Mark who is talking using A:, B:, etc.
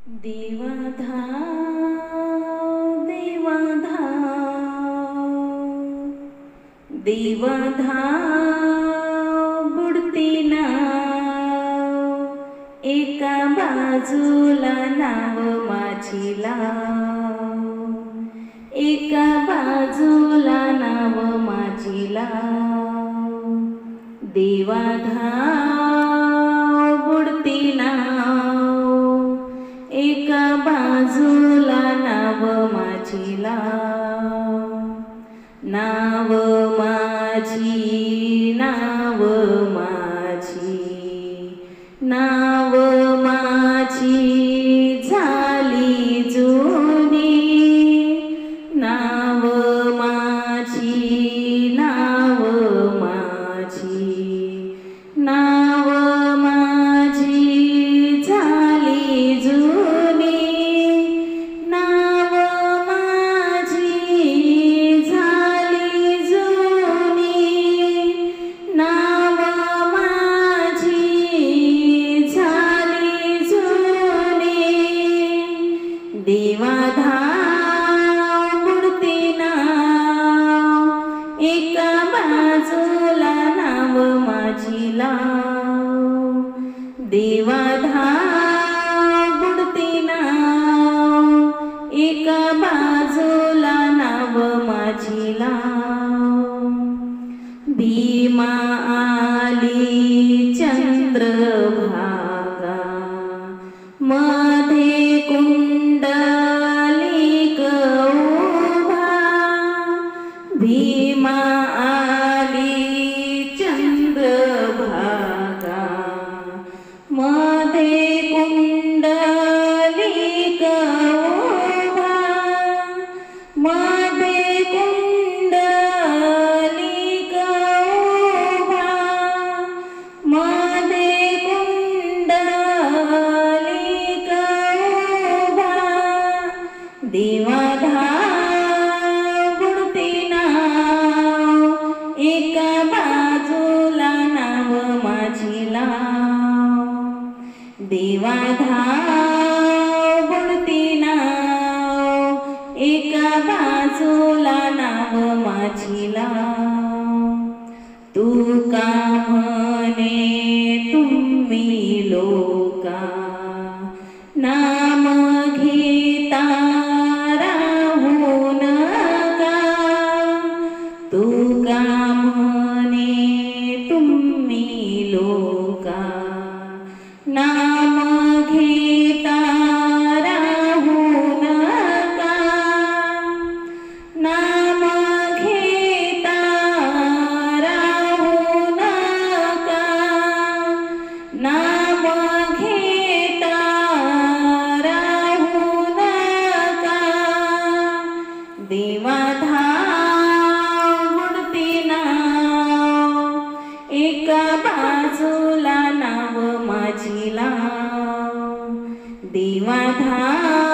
A: देवा धाव देवा धाव देवा धाव बुडती नाव एका बाजूला नाव माझी लाव एका बाजूला नाव माझी लाव देवा धाव बुडती नाव एका बाजूला नाव माझी लाव नाव माझी नाव माझी नाव माझी झाली जुनी नाव माझी नाव माझी नाव माझी झाली जुनी नाव माझी झाली जुनी नाव माझी झाली जुनी देवा धाव बुडती नाव एका बाजूला नाव माझी लाव देवा धाव बुडती नाव एका बाजूला नाव माझी लाव भीमा आली चंद्रभागा मध्ये कुंडलिक उभा भीमा आली चंद्रभागा मध्ये कुंडलिक उभा मध्ये कुंडलिक उभा मध्ये कुंडलिक उभा देवा धाव बुडती नाव एका बाजूला नाव माझी लाव देवा धाव बुडती नाव एका बाजूला नाव माझी लाव तुका म्हणे तुम्ही लोका नाम घेता राहू नका तुका म्हणे तुम्ही लोका नाम घेता राहू नका नाम घेता राहू नका नाम घेता राहू नका देवा धाव बुडती नाव एका बाजूला नाव माझी लाव देवा धाव